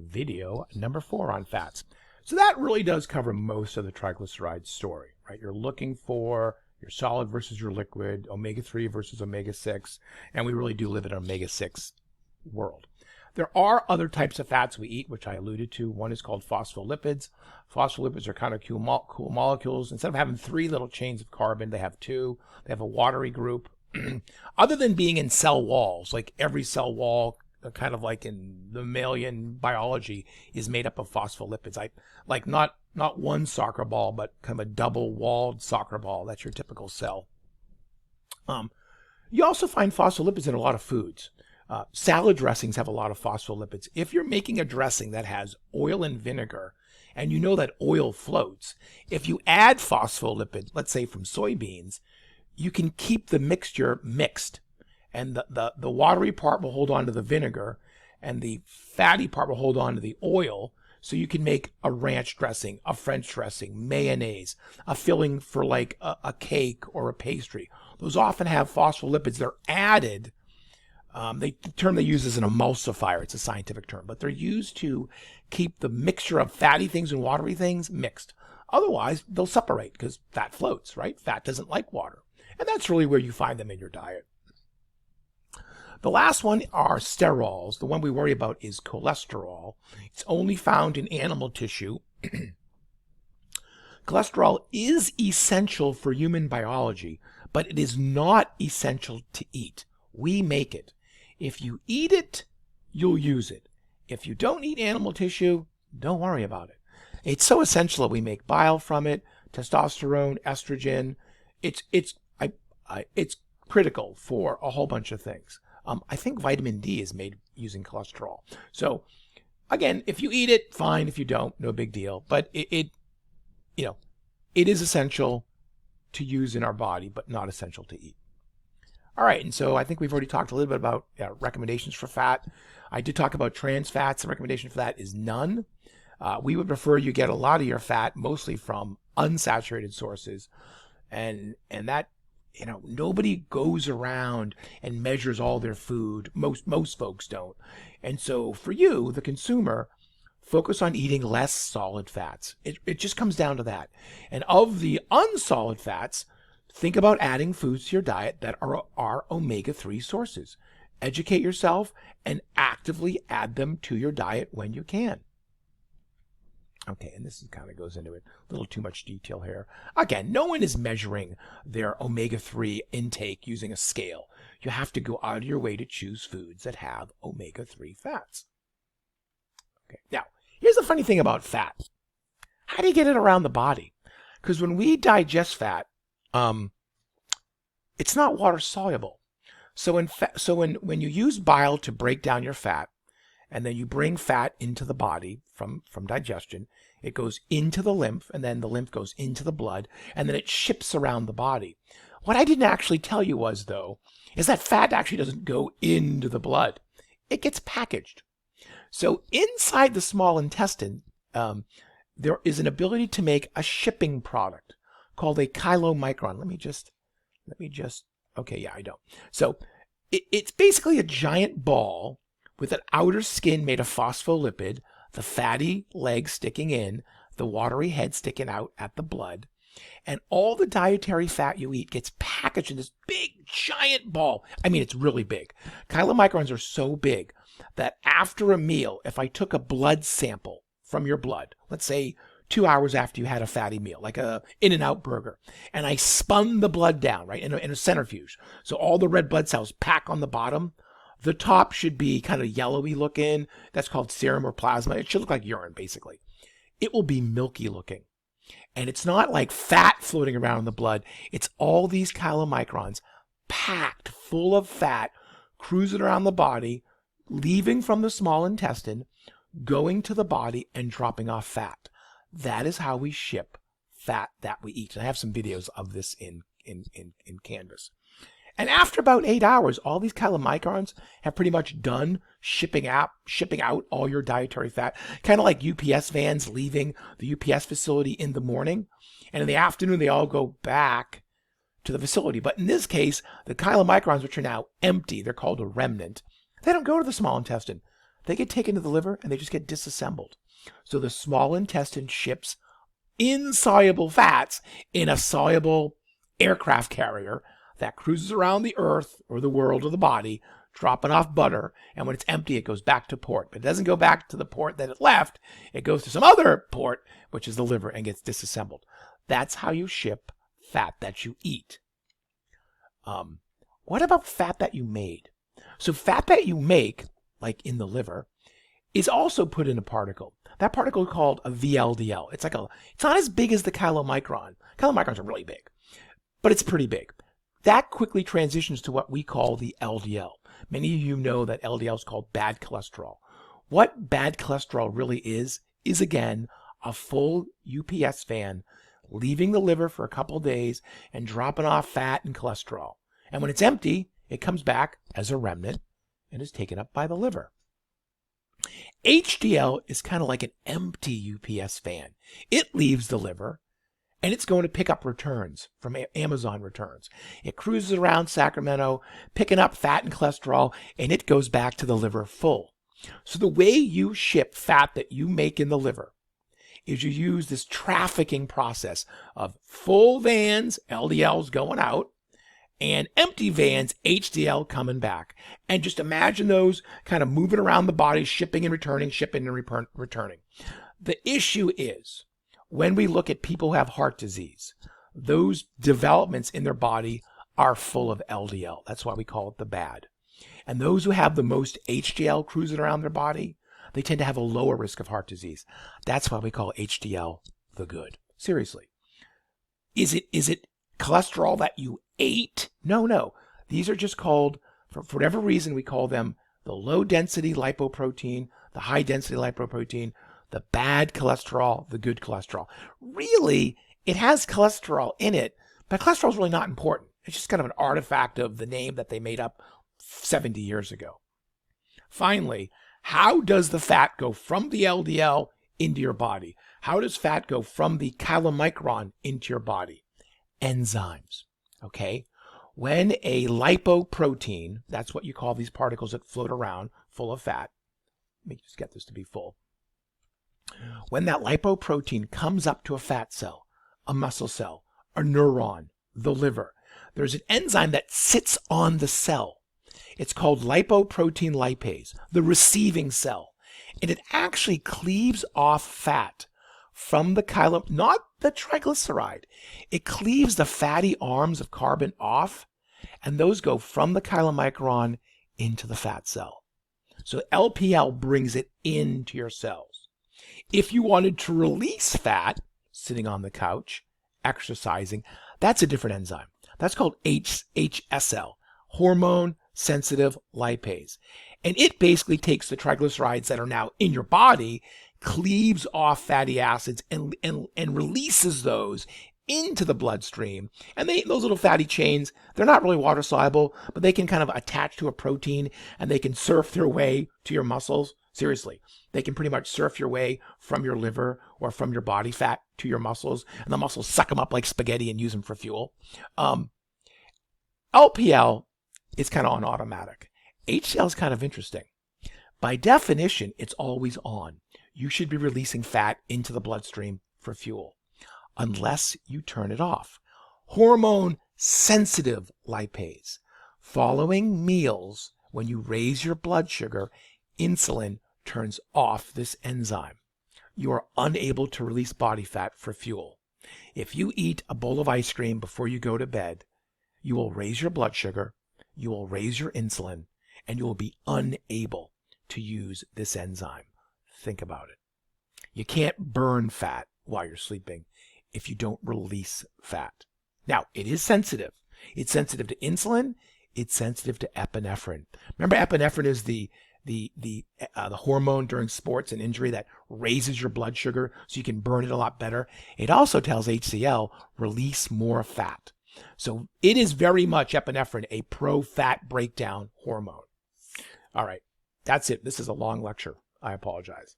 video number 4 on fats. So that really does cover most of the triglyceride story, right? You're looking for your solid versus your liquid, omega-3 versus omega-6, and we really do live in an omega-6 world. There are other types of fats we eat, which I alluded to. One is called phospholipids. Phospholipids are kind of cool molecules. Instead of having 3 little chains of carbon, they have 2. They have a watery group. Other than being in cell walls, like every cell wall, kind of like in the mammalian biology, is made up of phospholipids. Like not one soccer ball, but kind of a double-walled soccer ball. That's your typical cell. You also find phospholipids in a lot of foods. Salad dressings have a lot of phospholipids. If you're making a dressing that has oil and vinegar, and you know that oil floats, if you add phospholipid, let's say from soybeans, you can keep the mixture mixed. And the watery part will hold on to the vinegar, and the fatty part will hold on to the oil, so you can make a ranch dressing, a French dressing, mayonnaise, a filling for like a cake or a pastry. Those often have phospholipids. They're added. The term they use is an emulsifier. It's a scientific term, but they're used to keep the mixture of fatty things and watery things mixed. Otherwise, they'll separate because fat floats, right? Fat doesn't like water. And that's really where you find them in your diet. The last one are sterols. The one we worry about is cholesterol. It's only found in animal tissue. Cholesterol is essential for human biology, but it is not essential to eat. We make it. If you eat it, you'll use it. If you don't eat animal tissue, don't worry about it. It's so essential that we make bile from it, testosterone, estrogen. It's critical for a whole bunch of things. I think vitamin D is made using cholesterol. So again, if you eat it, fine. If you don't, no big deal. But it is essential to use in our body, but not essential to eat. All right, and so I think we've already talked a little bit about recommendations for fat. I did talk about trans fats. The recommendation for that is none. We would prefer you get a lot of your fat mostly from unsaturated sources, and that, nobody goes around and measures all their food. Most folks don't. And so for you, the consumer, focus on eating less solid fats. It just comes down to that. And of the unsolid fats, think about adding foods to your diet that are omega-3 sources. Educate yourself and actively add them to your diet when you can. Okay, and this kind of goes into it. A little too much detail here. Again, no one is measuring their omega-3 intake using a scale. You have to go out of your way to choose foods that have omega-3 fats. Okay, now, here's the funny thing about fat. How do you get it around the body? Because when we digest fat, it's not water soluble. So when you use bile to break down your fat, and then you bring fat into the body from digestion, it goes into the lymph, and then the lymph goes into the blood, and then it ships around the body. What I didn't actually tell you was, though, is that fat actually doesn't go into the blood. It gets packaged. So inside the small intestine, there is an ability to make a shipping product called a chylomicron. Let me just, okay, yeah, I don't. So it's basically a giant ball with an outer skin made of phospholipid, the fatty legs sticking in, the watery head sticking out at the blood, and all the dietary fat you eat gets packaged in this big, giant ball. I mean, it's really big. Chylomicrons are so big that after a meal, if I took a blood sample from your blood, let's say 2 hours after you had a fatty meal, like a In-N-Out burger, and I spun the blood down, right, in a centrifuge, so all the red blood cells pack on the bottom, the top should be kind of yellowy looking. That's called serum or plasma. It should look like urine, basically. It will be milky looking. And it's not like fat floating around in the blood. It's all these chylomicrons packed full of fat, cruising around the body, leaving from the small intestine, going to the body, and dropping off fat. That is how we ship fat that we eat. And I have some videos of this in Canvas. And after about 8 hours, all these chylomicrons have pretty much done shipping out all your dietary fat, kind of like UPS vans leaving the UPS facility in the morning. And in the afternoon, they all go back to the facility. But in this case, the chylomicrons, which are now empty, they're called a remnant, they don't go to the small intestine. they get taken to the liver and they just get disassembled. So the small intestine ships insoluble fats in a soluble aircraft carrier that cruises around the earth or the world or the body, dropping off butter. And when it's empty, it goes back to port. But it doesn't go back to the port that it left. It goes to some other port, which is the liver, and gets disassembled. That's how you ship fat that you eat. What about fat that you made? So fat that you make, like in the liver, is also put in a particle. That particle is called a VLDL. It's not as big as the chylomicron. Chylomicrons are really big, but it's pretty big. That quickly transitions to what we call the LDL. Many of you know that LDL is called bad cholesterol. What bad cholesterol really is again, a full UPS van leaving the liver for a couple of days and dropping off fat and cholesterol. And when it's empty, it comes back as a remnant and is taken up by the liver. HDL is kind of like an empty UPS van. It leaves the liver and it's going to pick up returns from Amazon returns. It cruises around Sacramento, picking up fat and cholesterol, and it goes back to the liver full. So the way you ship fat that you make in the liver is you use this trafficking process of full vans, LDLs going out, and empty vans, HDL coming back. And just imagine those kind of moving around the body, shipping and returning, returning. The issue is, when we look at people who have heart disease, those developments in their body are full of LDL. That's why we call it the bad. And those who have the most HDL cruising around their body, they tend to have a lower risk of heart disease. That's why we call HDL the good. Seriously. Is it cholesterol that you ate? No. These are just called, for whatever reason, we call them the low density lipoprotein, the high density lipoprotein, the bad cholesterol, the good cholesterol. Really, it has cholesterol in it, but cholesterol is really not important. It's just kind of an artifact of the name that they made up 70 years ago. Finally, how does the fat go from the LDL into your body? How does fat go from the chylomicron into your body? Enzymes, okay? When a lipoprotein, that's what you call these particles that float around full of fat. Let me just get this to be full. When that lipoprotein comes up to a fat cell, a muscle cell, a neuron, the liver, there's an enzyme that sits on the cell. It's called lipoprotein lipase, the receiving cell. And it actually cleaves off fat from the not the triglyceride. It cleaves the fatty arms of carbon off, and those go from the chylomicron into the fat cell. So LPL brings it into your cells. If you wanted to release fat, sitting on the couch, exercising, that's a different enzyme. That's called HSL, hormone sensitive lipase. And it basically takes the triglycerides that are now in your body, cleaves off fatty acids, and releases those into the bloodstream. And those little fatty chains, they're not really water soluble, but they can kind of attach to a protein and they can surf their way to your muscles. Seriously, they can pretty much surf your way from your liver or from your body fat to your muscles, and the muscles suck them up like spaghetti and use them for fuel. LPL is kind of on automatic. HDL is kind of interesting. By definition, it's always on. You should be releasing fat into the bloodstream for fuel, unless you turn it off. Hormone sensitive lipase. Following meals, when you raise your blood sugar, insulin turns off this enzyme. You are unable to release body fat for fuel. If you eat a bowl of ice cream before you go to bed, you will raise your blood sugar, you will raise your insulin, and you will be unable to use this enzyme. Think about it. You can't burn fat while you're sleeping if you don't release fat. Now, it is sensitive. It's sensitive to insulin. It's sensitive to epinephrine. Remember, epinephrine is the hormone during sports and injury that raises your blood sugar so you can burn it a lot better. It also tells HCl, release more fat. So it is very much, epinephrine, a pro-fat breakdown hormone. All right, that's it. This is a long lecture. I apologize.